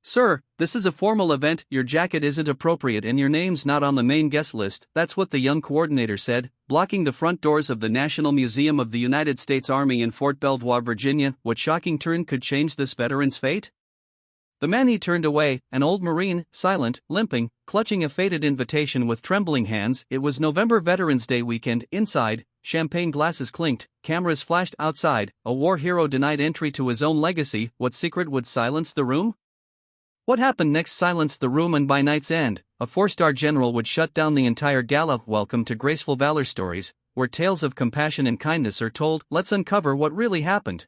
"Sir, this is a formal event, your jacket isn't appropriate and your name's not on the main guest list," that's what the young coordinator said, blocking the front doors of the National Museum of the United States Army in Fort Belvoir, Virginia. What shocking turn could change this veteran's fate? The man he turned away, an old Marine, silent, limping, clutching a faded invitation with trembling hands. It was November Veterans Day weekend. Inside, champagne glasses clinked, cameras flashed outside, a war hero denied entry to his own legacy. What secret would silence the room? What happened next silenced the room, and by night's end, a four-star general would shut down the entire gala. Welcome to Graceful Valor Stories, where tales of compassion and kindness are told. Let's uncover what really happened.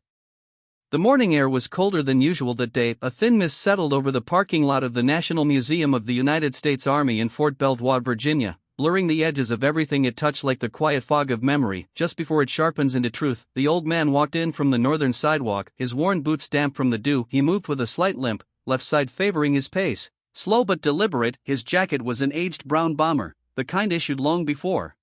The morning air was colder than usual that day. A thin mist settled over the parking lot of the National Museum of the United States Army in Fort Belvoir, Virginia, blurring the edges of everything it touched like the quiet fog of memory. Just before it sharpens into truth, the old man walked in from the northern sidewalk, his worn boots damp from the dew. He moved with a slight limp, left side favoring his pace. Slow but deliberate, his jacket was an aged brown bomber, the kind issued long before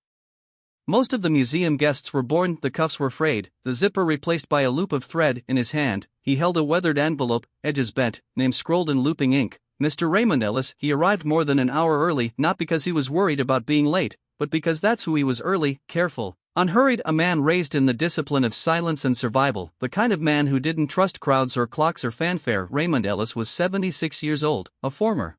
most of the museum guests were born. The cuffs were frayed, the zipper replaced by a loop of thread. In his hand, he held a weathered envelope, edges bent, name scrolled in looping ink. Mr. Raymond Ellis. He arrived more than an hour early, not because he was worried about being late, but because that's who he was: early, careful, unhurried, a man raised in the discipline of silence and survival, the kind of man who didn't trust crowds or clocks or fanfare. Raymond Ellis was 76 years old, a former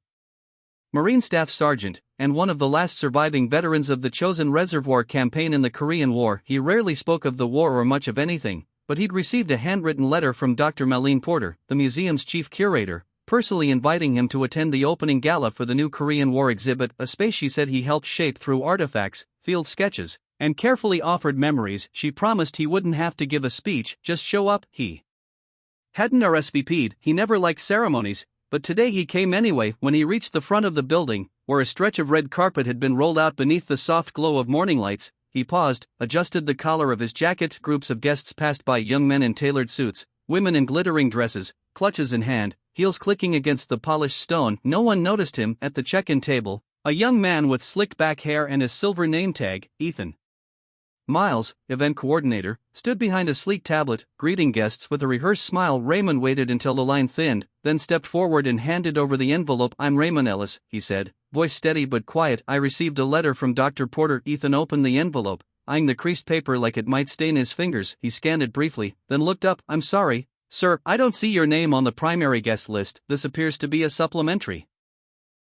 Marine Staff Sergeant, and one of the last surviving veterans of the Chosin Reservoir Campaign in the Korean War. He rarely spoke of the war or much of anything, but he'd received a handwritten letter from Dr. Malene Porter, the museum's chief curator, personally inviting him to attend the opening gala for the new Korean War exhibit, a space she said he helped shape through artifacts, field sketches, and carefully offered memories. She promised he wouldn't have to give a speech, just show up. He hadn't RSVP'd, he never liked ceremonies, but today he came anyway. When he reached the front of the building, where a stretch of red carpet had been rolled out beneath the soft glow of morning lights, he paused, adjusted the collar of his jacket. Groups of guests passed by, young men in tailored suits, women in glittering dresses, clutches in hand, heels clicking against the polished stone. No one noticed him. At the check-in table, a young man with slicked back hair and a silver name tag, Ethan Miles, event coordinator, stood behind a sleek tablet, greeting guests with a rehearsed smile. Raymond waited until the line thinned, then stepped forward and handed over the envelope. "I'm Raymond Ellis," he said, voice steady but quiet. "I received a letter from Dr. Porter." Ethan opened the envelope, eyeing the creased paper like it might stain his fingers. He scanned it briefly, then looked up. "I'm sorry, sir, I don't see your name on the primary guest list. This appears to be a supplementary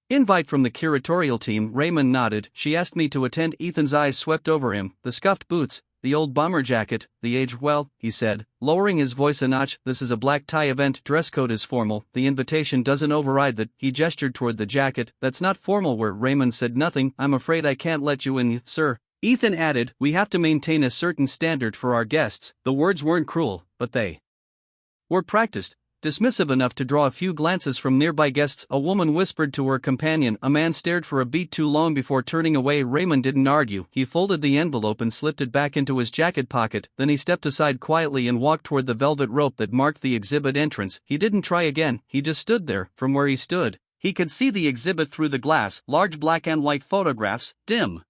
invite from the curatorial team." Raymond nodded. "She asked me to attend." Ethan's eyes swept over him, the scuffed boots, the old bomber jacket, the age. "Well," he said, lowering his voice a notch, "this is a black tie event. Dress code is formal. The invitation doesn't override that." He gestured toward the jacket. "That's not formal." Where Raymond said nothing. "I'm afraid I can't let you in, sir." Ethan added, "We have to maintain a certain standard for our guests." The words weren't cruel, but they were practiced, dismissive enough to draw a few glances from nearby guests. A woman whispered to her companion. A man stared for a beat too long before turning away. Raymond didn't argue. He folded the envelope and slipped it back into his jacket pocket. Then he stepped aside quietly and walked toward the velvet rope that marked the exhibit entrance. He didn't try again. He just stood there. From where he stood, he could see the exhibit through the glass, large black and white photographs, dim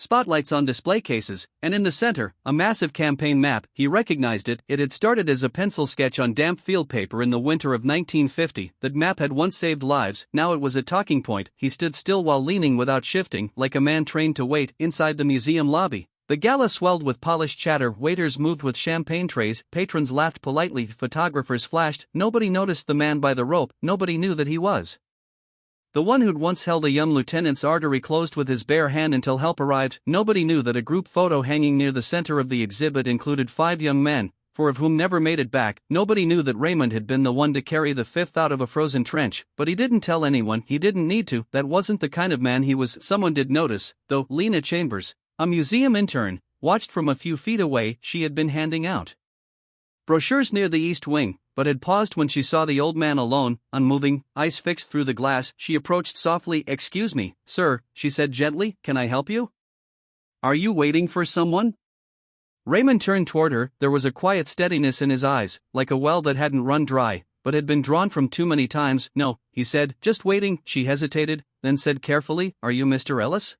spotlights on display cases, and in the center, a massive campaign map. He recognized it. It had started as a pencil sketch on damp field paper in the winter of 1950. That map had once saved lives, now it was a talking point. He stood still while leaning without shifting, like a man trained to wait. Inside the museum lobby, the gala swelled with polished chatter. Waiters moved with champagne trays, patrons laughed politely, photographers flashed. Nobody noticed the man by the rope. Nobody knew that he was the one who'd once held a young lieutenant's artery closed with his bare hand until help arrived. Nobody knew that a group photo hanging near the center of the exhibit included 5 young men, 4 of whom never made it back. Nobody knew that Raymond had been the one to carry the 5th out of a frozen trench, but he didn't tell anyone. He didn't need to. That wasn't the kind of man he was. Someone did notice, though. Lena Chambers, a museum intern, watched from a few feet away. She had been handing out brochures near the east wing, but had paused when she saw the old man alone, unmoving, eyes fixed through the glass. She approached softly. "Excuse me, sir," she said gently, "can I help you? Are you waiting for someone?" Raymond turned toward her. There was a quiet steadiness in his eyes, like a well that hadn't run dry, but had been drawn from too many times. "No," he said, "just waiting." She hesitated, then said carefully, "Are you Mr. Ellis?"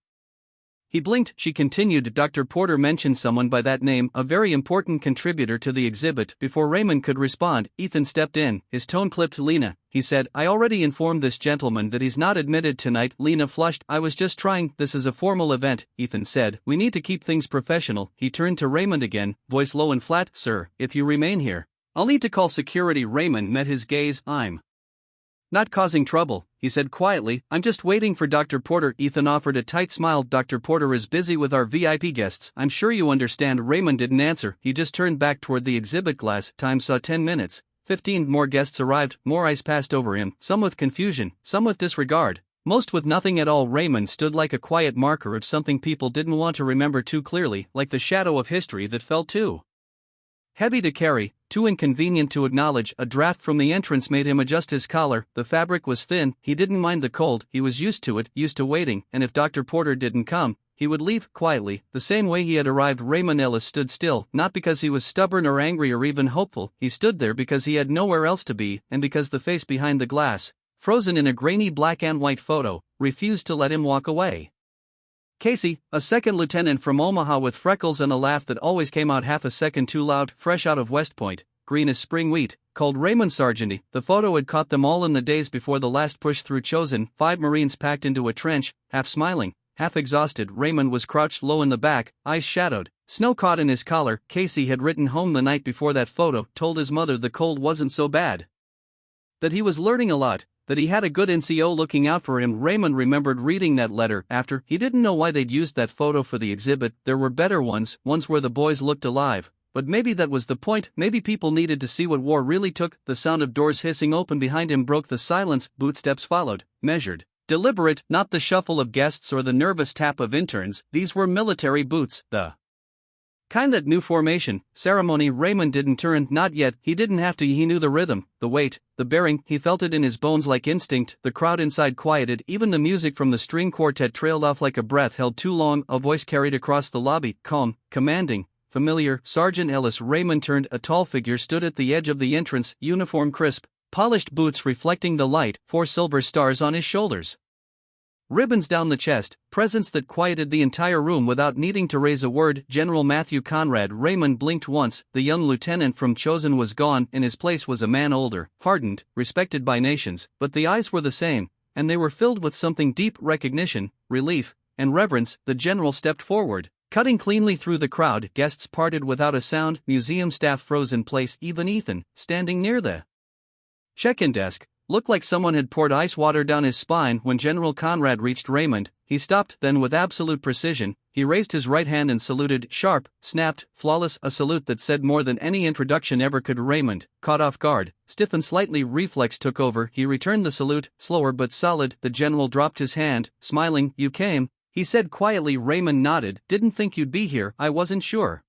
He blinked. She continued. Dr. Porter mentioned someone by that name, a very important contributor to the exhibit. Before Raymond could respond, Ethan stepped in. His tone clipped. Lena, he said, I already informed this gentleman that he's not admitted tonight. Lena flushed. I was just trying. This is a formal event, Ethan said. We need to keep things professional. He turned to Raymond again, voice low and flat. Sir, if you remain here, I'll need to call security. Raymond met his gaze. I'm not causing trouble, he said quietly. I'm just waiting for Dr. Porter. Ethan offered a tight smile. Dr. Porter is busy with our VIP guests. I'm sure you understand. Raymond didn't answer. He just turned back toward the exhibit glass. Time saw 10 minutes. 15 more guests arrived. More eyes passed over him, some with confusion, some with disregard, most with nothing at all. Raymond stood like a quiet marker of something people didn't want to remember too clearly, like the shadow of history that felt too heavy to carry, too inconvenient to acknowledge. A draft from the entrance made him adjust his collar. The fabric was thin. He didn't mind the cold. He was used to it, used to waiting, and if Dr. Porter didn't come, he would leave quietly, the same way he had arrived. Raymond Ellis stood still, not because he was stubborn or angry or even hopeful. He stood there because he had nowhere else to be, and because the face behind the glass, frozen in a grainy black and white photo, refused to let him walk away. Casey, a second lieutenant from Omaha with freckles and a laugh that always came out half a second too loud, fresh out of West Point, green as spring wheat, called Raymond Sargenty. The photo had caught them all in the days before the last push through Chosin. 5 Marines packed into a trench, half smiling, half exhausted. Raymond was crouched low in the back, eyes shadowed, snow caught in his collar. Casey had written home the night before that photo, told his mother the cold wasn't so bad, that he was learning a lot, that he had a good NCO looking out for him. Raymond remembered reading that letter after. He didn't know why they'd used that photo for the exhibit. There were better ones where the boys looked alive, but maybe that was the point. Maybe people needed to see what war really took. The sound of doors hissing open behind him broke the silence. Bootsteps followed, measured, deliberate, not the shuffle of guests or the nervous tap of interns. These were military boots, the kind that knew formation, ceremony. Raymond didn't turn, not yet. He didn't have to. He knew the rhythm, the weight, the bearing. He felt it in his bones like instinct. The crowd inside quieted. Even the music from the string quartet trailed off like a breath held too long. A voice carried across the lobby, calm, commanding, familiar. Sergeant Ellis. Raymond turned. A tall figure stood at the edge of the entrance, uniform crisp, polished boots reflecting the light, 4 silver stars on his shoulders, ribbons down the chest, presence that quieted the entire room without needing to raise a word. General Matthew Conrad. Raymond blinked once. The young lieutenant from Chosin was gone. In his place was a man older, hardened, respected by nations, but the eyes were the same, and they were filled with something deep: recognition, relief, and reverence. The general stepped forward, cutting cleanly through the crowd. Guests parted without a sound. Museum staff froze in place. Even Ethan, standing near the check-in desk, looked like someone had poured ice water down his spine. When General Conrad reached Raymond, he stopped. Then with absolute precision, he raised his right hand and saluted. Sharp, snapped, flawless, a salute that said more than any introduction ever could. Raymond, caught off guard, stiff and slightly, reflex took over. He returned the salute, slower but solid. The general dropped his hand, smiling. You came, he said quietly. Raymond nodded. Didn't think you'd be here. I wasn't sure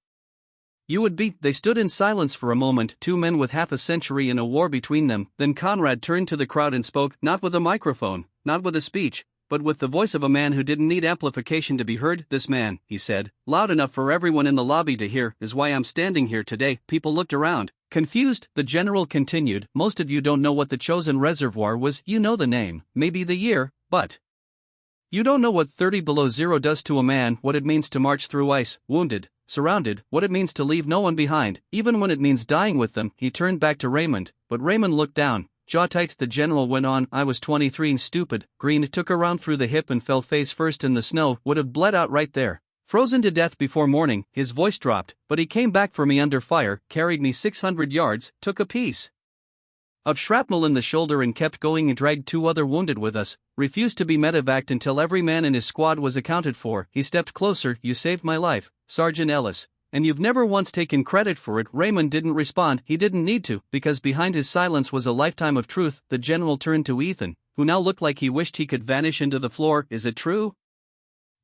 you would be. They stood in silence for a moment, 2 men with half a century in a war between them. Then Conrad turned to the crowd and spoke, not with a microphone, not with a speech, but with the voice of a man who didn't need amplification to be heard. This man, he said, loud enough for everyone in the lobby to hear, is why I'm standing here today. People looked around, confused. The general continued, most of you don't know what the Chosin Reservoir was. You know the name, maybe the year, but you don't know what 30 below zero does to a man, what it means to march through ice, wounded, surrounded, what it means to leave no one behind, even when it means dying with them. He turned back to Raymond, but Raymond looked down, jaw tight. The general went on, I was 23 and stupid. Green took a round through the hip and fell face first in the snow, would have bled out right there. Frozen to death before morning. His voice dropped, but he came back for me under fire, carried me 600 yards, took a piece of shrapnel in the shoulder and kept going and dragged 2 other wounded with us, refused to be medevaced until every man in his squad was accounted for. He stepped closer. You saved my life, Sergeant Ellis, and you've never once taken credit for it. Raymond didn't respond. He didn't need to, because behind his silence was a lifetime of truth. The general turned to Ethan, who now looked like he wished he could vanish into the floor. Is it true,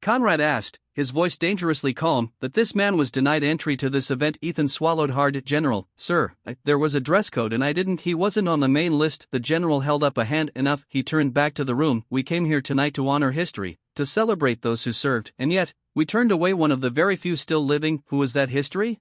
Conrad asked, his voice dangerously calm, that this man was denied entry to this event? Ethan swallowed hard. General, sir, there was a dress code and he wasn't on the main list. The general held up a hand. Enough. He turned back to the room. We came here tonight to honor history, to celebrate those who served, and yet, we turned away one of the very few still living. Who was that history?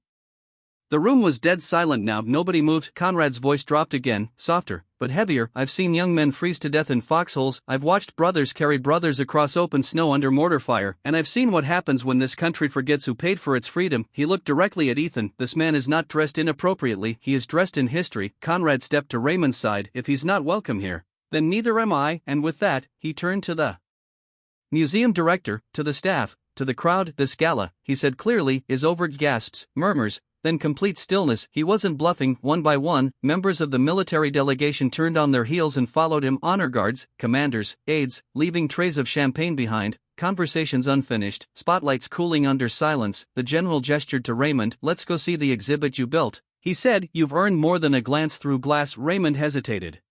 The room was dead silent now. Nobody moved. Conrad's voice dropped again, softer, but but heavier. I've seen young men freeze to death in foxholes, I've watched brothers carry brothers across open snow under mortar fire, and I've seen what happens when this country forgets who paid for its freedom." He looked directly at Ethan. "This man is not dressed inappropriately, he is dressed in history." Conrad stepped to Raymond's side. "If he's not welcome here, then neither am I," and with that, he turned to the museum director, to the staff, to the crowd. "This gala," he said clearly, "is over." Gasps, murmurs, then complete stillness. He wasn't bluffing. One by one, members of the military delegation turned on their heels and followed him. Honor guards, commanders, aides, leaving trays of champagne behind, conversations unfinished, spotlights cooling under silence. The general gestured to Raymond. "Let's go see the exhibit you built," he said. "You've earned more than a glance through glass." Raymond hesitated,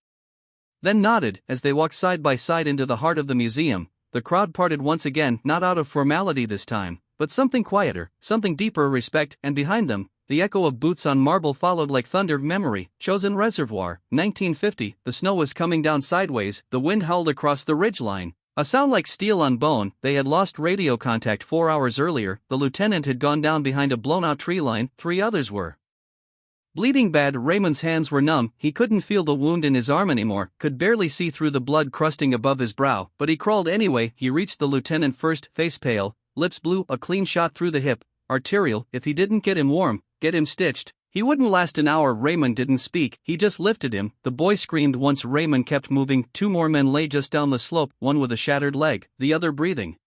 then nodded. As they walked side by side into the heart of the museum, the crowd parted once again, not out of formality this time, but something quieter, something deeper, respect, and behind them, the echo of boots on marble followed like thunder. Memory, Chosin Reservoir, 1950. The snow was coming down sideways, the wind howled across the ridgeline, a sound like steel on bone. They had lost radio contact 4 hours earlier. The lieutenant had gone down behind a blown-out tree line, 3 others were bleeding bad. Raymond's hands were numb, he couldn't feel the wound in his arm anymore, could barely see through the blood crusting above his brow, but he crawled anyway. He reached the lieutenant first, face pale, lips blue, a clean shot through the hip, arterial. If he didn't get him warm, get him stitched, he wouldn't last an hour. Raymond didn't speak, he just lifted him. The boy screamed once. Raymond kept moving. 2 more men lay just down the slope, one with a shattered leg, the other breathing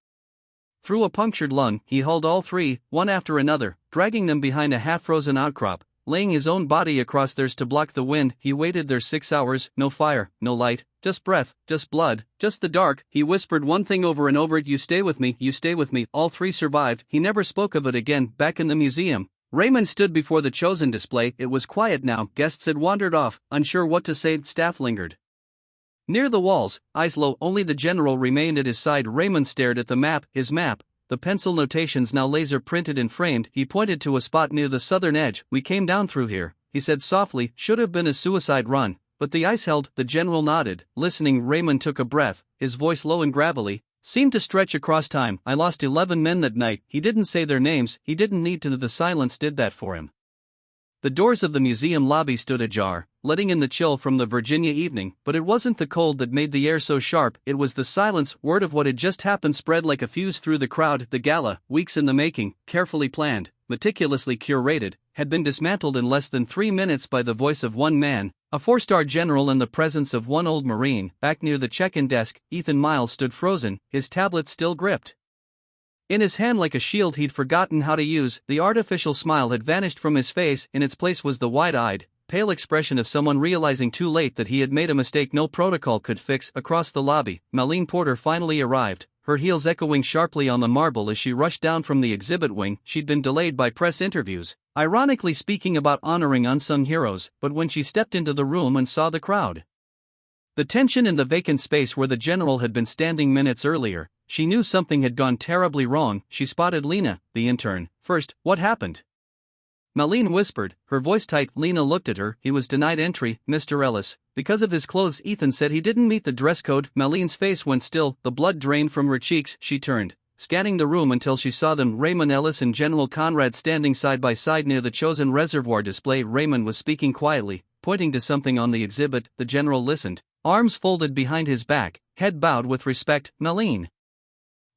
through a punctured lung. He hauled all 3, one after another, dragging them behind a half-frozen outcrop, laying his own body across theirs to block the wind. He waited there 6 hours, no fire, no light, just breath, just blood, just the dark. He whispered one thing over and over: "You stay with me, you stay with me." All 3 survived. He never spoke of it again. Back in the museum, Raymond stood before the Chosin display. It was quiet now, guests had wandered off, unsure what to say. Staff lingered near the walls, eyes low. Only the general remained at his side. Raymond stared at the map, his map, the pencil notations now laser printed and framed. He pointed to a spot near the southern edge. "We came down through here," he said softly. "Should have been a suicide run, but the ice held." The general nodded, listening. Raymond took a breath, his voice low and gravelly, seemed to stretch across time. "I lost 11 men that night." He didn't say their names, he didn't need to. The silence did that for him. The doors of the museum lobby stood ajar, letting in the chill from the Virginia evening, but it wasn't the cold that made the air so sharp, it was the silence. Word of what had just happened spread like a fuse through the crowd. The gala, weeks in the making, carefully planned, meticulously curated, had been dismantled in less than 3 minutes by the voice of one man, a 4-star general, in the presence of one old Marine. Back near the check-in desk, Ethan Miles stood frozen, his tablet still gripped in his hand like a shield he'd forgotten how to use. The artificial smile had vanished from his face. In its place was the wide-eyed, pale expression of someone realizing too late that he had made a mistake no protocol could fix. Across the lobby, Malene Porter finally arrived, her heels echoing sharply on the marble as she rushed down from the exhibit wing. She'd been delayed by press interviews, ironically speaking about honoring unsung heroes, but when she stepped into the room and saw the crowd, the tension in the vacant space where the general had been standing minutes earlier, she knew something had gone terribly wrong. She spotted Lena, the intern, first. "What happened?" Malene whispered, her voice tight. Lena looked at her. "He was denied entry, Mr. Ellis, because of his clothes." Ethan said he didn't meet the dress code. Malene's face went still, the blood drained from her cheeks. She turned, scanning the room until she saw them, Raymond Ellis and General Conrad, standing side by side near the Chosin Reservoir display. Raymond was speaking quietly, pointing to something on the exhibit. The general listened, arms folded behind his back, head bowed with respect. Malene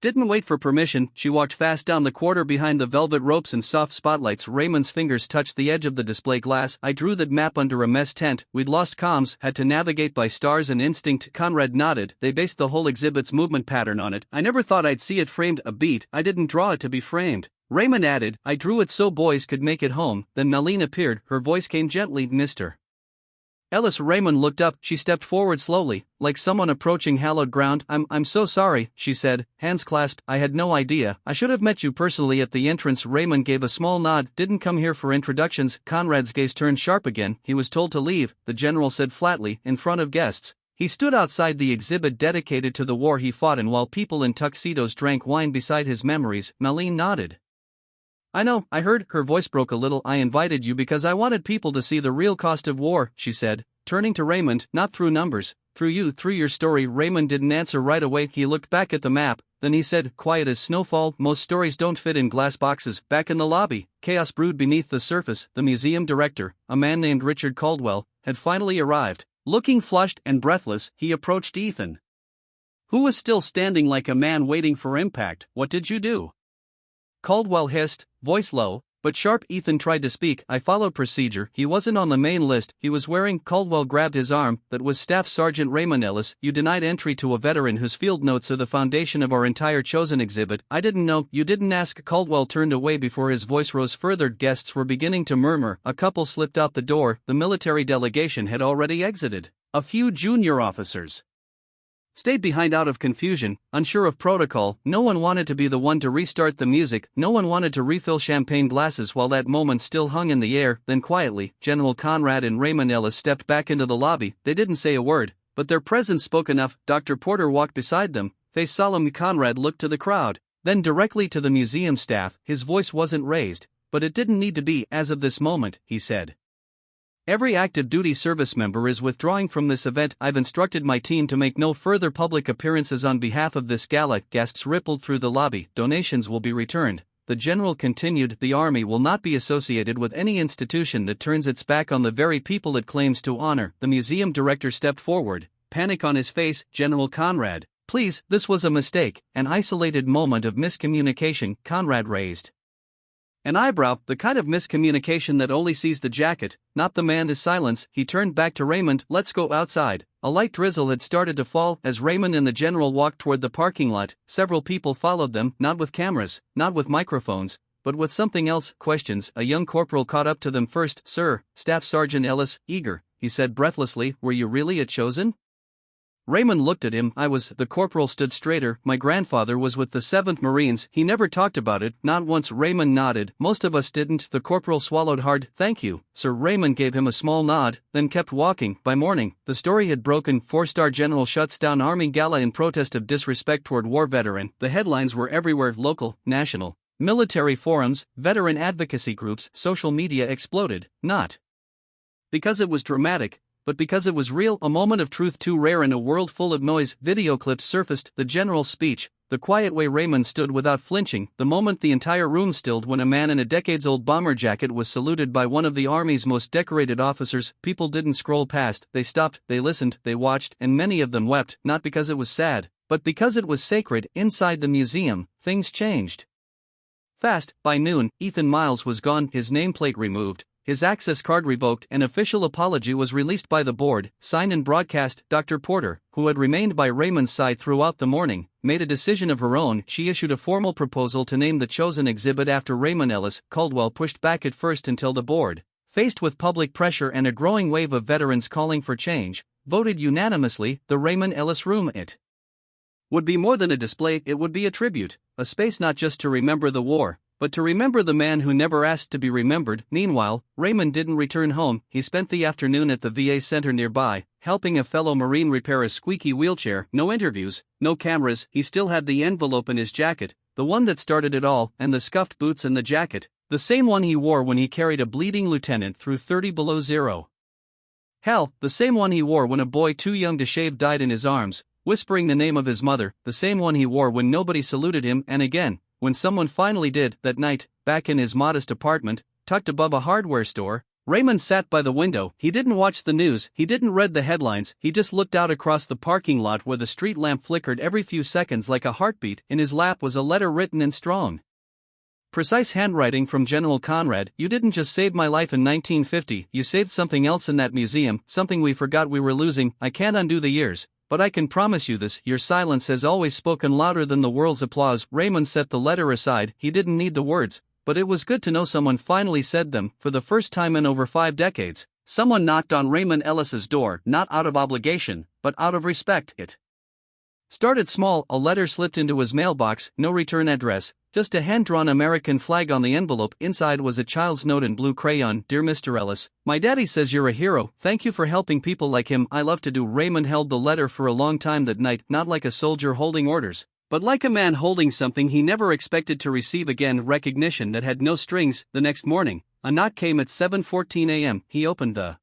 didn't wait for permission. She walked fast down the corridor behind the velvet ropes and soft spotlights. Raymond's fingers touched the edge of the display glass. "I drew that map under a mess tent. We'd lost comms, had to navigate by stars and instinct." Conrad nodded. "They based the whole exhibit's movement pattern on it. I never thought I'd see it framed a beat. I didn't draw it to be framed." Raymond added, "I drew it so boys could make it home." Then Malene appeared. Her voice came gently. "Mr. Ellis." Raymond looked up. She stepped forward slowly, like someone approaching hallowed ground. I'm so sorry," she said, hands clasped. "I had no idea. I should have met you personally at the entrance." Raymond gave a small nod. "Didn't come here for introductions." Conrad's gaze turned sharp again. "He was told to leave," the general said flatly, "in front of guests." He stood outside the exhibit dedicated to the war he fought in, while people in tuxedos drank wine beside his memories. Malene nodded. "I know, I heard." Her voice broke a little. "I invited you because I wanted people to see the real cost of war," she said, turning to Raymond. "Not through numbers, through you, through your story." Raymond didn't answer right away. He looked back at the map, then he said, quiet as snowfall, "Most stories don't fit in glass boxes." Back in the lobby, chaos brewed beneath the surface. The museum director, a man named Richard Caldwell, had finally arrived, Looking flushed and breathless, he approached Ethan, who was still standing like a man waiting for impact. "What did you do?" Caldwell hissed, voice low, but sharp. Ethan tried to speak. "I followed procedure. He wasn't on the main list. He was wearing..." Caldwell grabbed his arm. "That was Staff Sergeant Raymond Ellis. You denied entry to a veteran whose field notes are the foundation of our entire chosen exhibit." "I didn't know." "You didn't ask." Caldwell turned away before his voice rose further. Guests were beginning to murmur. A couple slipped out the door. The military delegation had already exited. A few junior officers stayed behind out of confusion, unsure of protocol. No one wanted to be the one to restart the music. No one wanted to refill champagne glasses while that moment still hung in the air. Then quietly, General Conrad and Raymond Ellis stepped back into the lobby. They didn't say a word, but their presence spoke enough. Dr. Porter walked beside them, face solemn. Conrad looked to the crowd, then directly to the museum staff. His voice wasn't raised, but it didn't need to be. "As of this moment," he said, "every active duty service member is withdrawing from this event. I've instructed my team to make no further public appearances on behalf of this gala." Gasps rippled through the lobby. "Donations will be returned." The general continued. "The Army will not be associated with any institution that turns its back on the very people it claims to honor." The museum director stepped forward, panic on his face. "General Conrad, please, this was a mistake, an isolated moment of miscommunication." Conrad raised an eyebrow, "The kind of miscommunication that only sees the jacket, not the man." To silence, he turned back to Raymond. "Let's go outside." A light drizzle had started to fall. As Raymond and the general walked toward the parking lot, several people followed them, not with cameras, not with microphones, but with something else, questions. A young corporal caught up to them first. "Sir, Staff Sergeant Ellis." "Eager," he said breathlessly. "Were you really a chosen?" Raymond looked at him. "I was." The corporal stood straighter. "My grandfather was with the 7th Marines. He never talked about it, not once." Raymond nodded. "Most of us didn't." The corporal swallowed hard. "Thank you, sir." Raymond gave him a small nod, then kept walking. By morning, the story had broken. 4-star general shuts down Army gala in protest of disrespect toward war veteran. The headlines were everywhere: local, national, military forums, veteran advocacy groups. Social media exploded, not because it was dramatic, but because it was real. A moment of truth too rare in a world full of noise. Video clips surfaced. The general's speech, the quiet way Raymond stood without flinching, the moment the entire room stilled when a man in a decades-old bomber jacket was saluted by one of the Army's most decorated officers. People didn't scroll past, they stopped, they listened, they watched, and many of them wept, not because it was sad, but because it was sacred. Inside the museum, things changed fast. By noon, Ethan Miles was gone, his nameplate removed, his access card revoked. An official apology was released by the board, signed and broadcast. Dr. Porter, who had remained by Raymond's side throughout the morning, made a decision of her own. She issued a formal proposal to name the chosen exhibit after Raymond Ellis. Caldwell pushed back at first until the board, faced with public pressure and a growing wave of veterans calling for change, voted unanimously. The Raymond Ellis Room, it would be more than a display, it would be a tribute, a space not just to remember the war, but to remember the man who never asked to be remembered. Meanwhile, Raymond didn't return home. He spent the afternoon at the VA center nearby, helping a fellow Marine repair a squeaky wheelchair. No interviews, no cameras. He still had the envelope in his jacket, the one that started it all, and the scuffed boots and the jacket, the same one he wore when he carried a bleeding lieutenant through 30 below zero. Hell, the same one he wore when a boy too young to shave died in his arms, whispering the name of his mother, the same one he wore when nobody saluted him, and again, when someone finally did. That night, back in his modest apartment, tucked above a hardware store, Raymond sat by the window. He didn't watch the news, he didn't read the headlines, he just looked out across the parking lot where the street lamp flickered every few seconds like a heartbeat. In his lap was a letter written in strong, precise handwriting from General Conrad. "You didn't just save my life in 1950, you saved something else in that museum, something we forgot we were losing. I can't undo the years, but I can promise you this: your silence has always spoken louder than the world's applause." Raymond set the letter aside. He didn't need the words, but it was good to know someone finally said them. For the first time in over 5 decades, someone knocked on Raymond Ellis's door, not out of obligation, but out of respect. It started small. A letter slipped into his mailbox, no return address, just a hand-drawn American flag on the envelope. Inside was a child's note in blue crayon. "Dear Mr. Ellis, my daddy says you're a hero. Thank you for helping people like him. I love to do." Raymond held the letter for a long time that night, not like a soldier holding orders, but like a man holding something he never expected to receive again, recognition that had no strings. The next morning, a knock came at 7:14 a.m. He opened the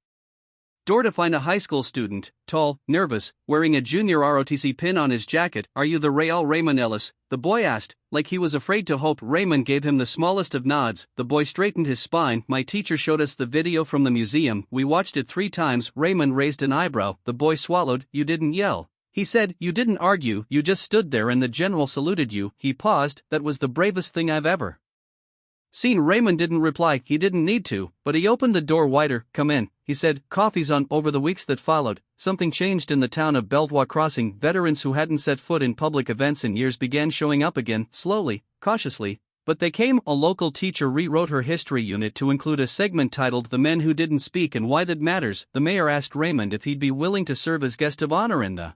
door to find a high school student, tall, nervous, wearing a junior ROTC pin on his jacket. "Are you the Real Raymond Ellis?" the boy asked, like he was afraid to hope. Raymond gave him the smallest of nods. The boy straightened his spine. "My teacher showed us the video from the museum. We watched it 3 times. Raymond raised an eyebrow. The boy swallowed. "You didn't yell?" He said. "You didn't argue, you just stood there and the general saluted you." He paused. "That was the bravest thing I've ever seen." Raymond didn't reply. He didn't need to, but he opened the door wider. "Come in," he said. "Coffee's on." Over the weeks that followed, something changed in the town of Belvoir Crossing. Veterans who hadn't set foot in public events in years began showing up again, slowly, cautiously, but they came. A local teacher rewrote her history unit to include a segment titled "The Men Who Didn't Speak and Why That Matters." The mayor asked Raymond if he'd be willing to serve as guest of honor in the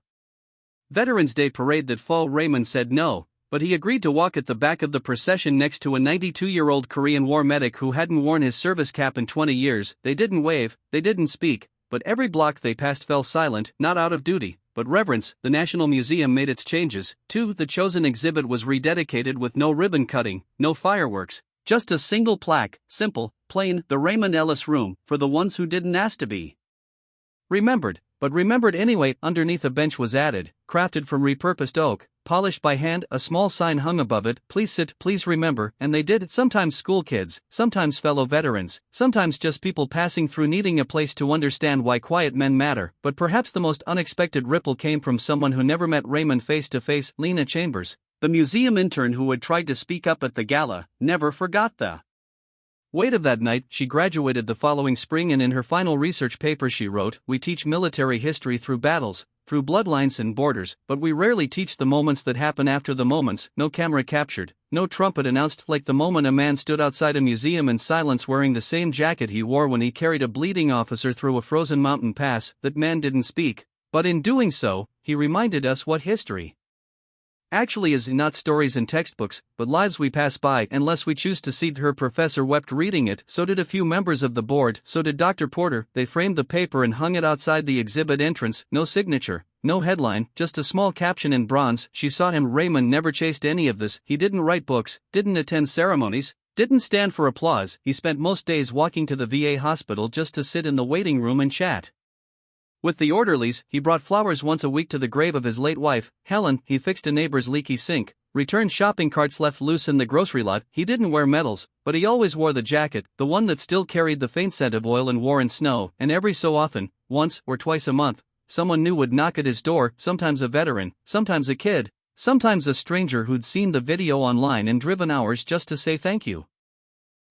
Veterans Day parade that fall. Raymond said no, but he agreed to walk at the back of the procession next to a 92-year-old Korean War medic who hadn't worn his service cap in 20 years. They didn't wave, they didn't speak, but every block they passed fell silent, not out of duty, but reverence. The National Museum made its changes, too. The chosen exhibit was rededicated with no ribbon cutting, no fireworks, just a single plaque, simple, plain, "The Raymond Ellis Room, for the ones who didn't ask to be remembered, but remembered anyway." Underneath a bench was added, crafted from repurposed oak, polished by hand. A small sign hung above it: "Please sit, please remember." And they did. Sometimes school kids, sometimes fellow veterans, sometimes just people passing through needing a place to understand why quiet men matter. But perhaps the most unexpected ripple came from someone who never met Raymond face to face. Lena Chambers, the museum intern who had tried to speak up at the gala, never forgot the weight of that night. She graduated the following spring, and in her final research paper she wrote, "We teach military history through battles, through bloodlines and borders, but we rarely teach the moments that happen after the moments. No camera captured, no trumpet announced, like the moment a man stood outside a museum in silence wearing the same jacket he wore when he carried a bleeding officer through a frozen mountain pass. That man didn't speak, but in doing so, he reminded us what history actually is. Not stories in textbooks, but lives we pass by unless we choose to see." Her professor wept reading it, so did a few members of the board, so did Dr. Porter. They framed the paper and hung it outside the exhibit entrance. No signature, no headline, just a small caption in bronze: "She saw him." Raymond never chased any of this. He didn't write books, didn't attend ceremonies, didn't stand for applause. He spent most days walking to the VA hospital just to sit in the waiting room and chat with the orderlies. He brought flowers once a week to the grave of his late wife, Helen. He fixed a neighbor's leaky sink, returned shopping carts left loose in the grocery lot. He didn't wear medals, but he always wore the jacket, the one that still carried the faint scent of oil and war and snow. And every so often, once or twice a month, someone new would knock at his door, sometimes a veteran, sometimes a kid, sometimes a stranger who'd seen the video online and driven hours just to say thank you.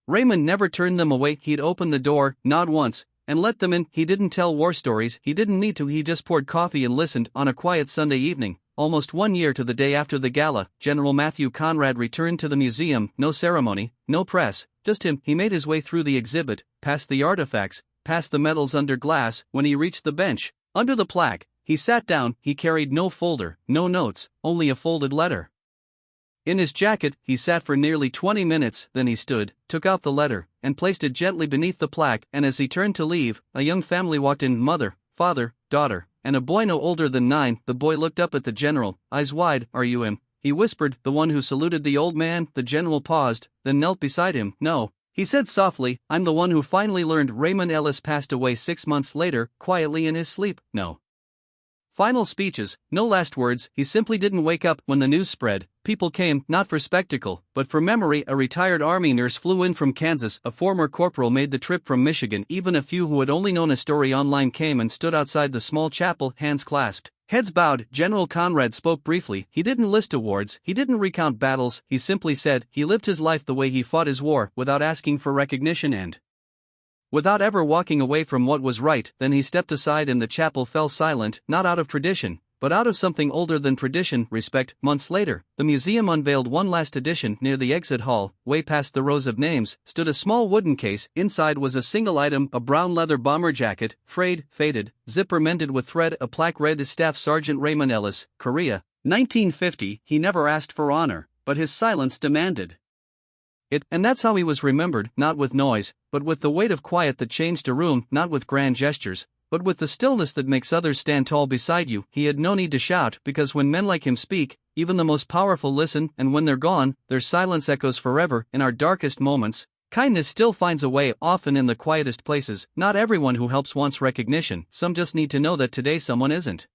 Raymond never turned them away. He'd open the door, nod once, and let them in. He didn't tell war stories, he didn't need to. He just poured coffee and listened. On a quiet Sunday evening, almost 1 year to the day after the gala, General Matthew Conrad returned to the museum. No ceremony, no press, just him. He made his way through the exhibit, past the artifacts, past the medals under glass. When he reached the bench, under the plaque, he sat down. He carried no folder, no notes, only a folded letter in his jacket. He sat for nearly 20 minutes, then he stood, took out the letter, and placed it gently beneath the plaque. And as he turned to leave, a young family walked in: mother, father, daughter, and a boy no older than 9. The boy looked up at the general, eyes wide. "Are you him?" he whispered. "The one who saluted the old man?" The general paused, then knelt beside him. "No," he said softly, "I'm the one who finally learned." Raymond Ellis passed away 6 months later, quietly in his sleep. No final speeches, no last words. He simply didn't wake up. When the news spread, people came, not for spectacle, but for memory. A retired Army nurse flew in from Kansas, a former corporal made the trip from Michigan. Even a few who had only known a story online came and stood outside the small chapel, hands clasped, heads bowed. General Conrad spoke briefly. He didn't list awards, he didn't recount battles, he simply said he lived his life the way he fought his war, without asking for recognition and without ever walking away from what was right. Then he stepped aside and the chapel fell silent, not out of tradition, but out of something older than tradition: respect. Months later, the museum unveiled one last edition. Near the exit hall, way past the rows of names, stood a small wooden case. Inside was a single item: a brown leather bomber jacket, frayed, faded, zipper mended with thread, a plaque read: Staff Sergeant Raymond Ellis, Korea, 1950. He never asked for honor, but his silence demanded it. And that's how he was remembered, not with noise, but with the weight of quiet that changed a room, not with grand gestures, but with the stillness that makes others stand tall beside you. He had no need to shout, because when men like him speak, even the most powerful listen, and when they're gone, their silence echoes forever. In our darkest moments, Kindness still finds a way, often in the quietest places. Not everyone who helps wants recognition, some just need to know that today someone isn't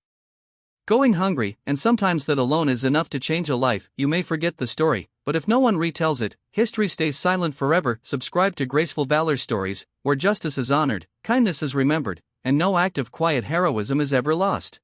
going hungry, and sometimes that alone is enough to change a life. You may forget the story, but if no one retells it, history stays silent forever. Subscribe to Graceful Valor Stories, where justice is honored, kindness is remembered, and no act of quiet heroism is ever lost.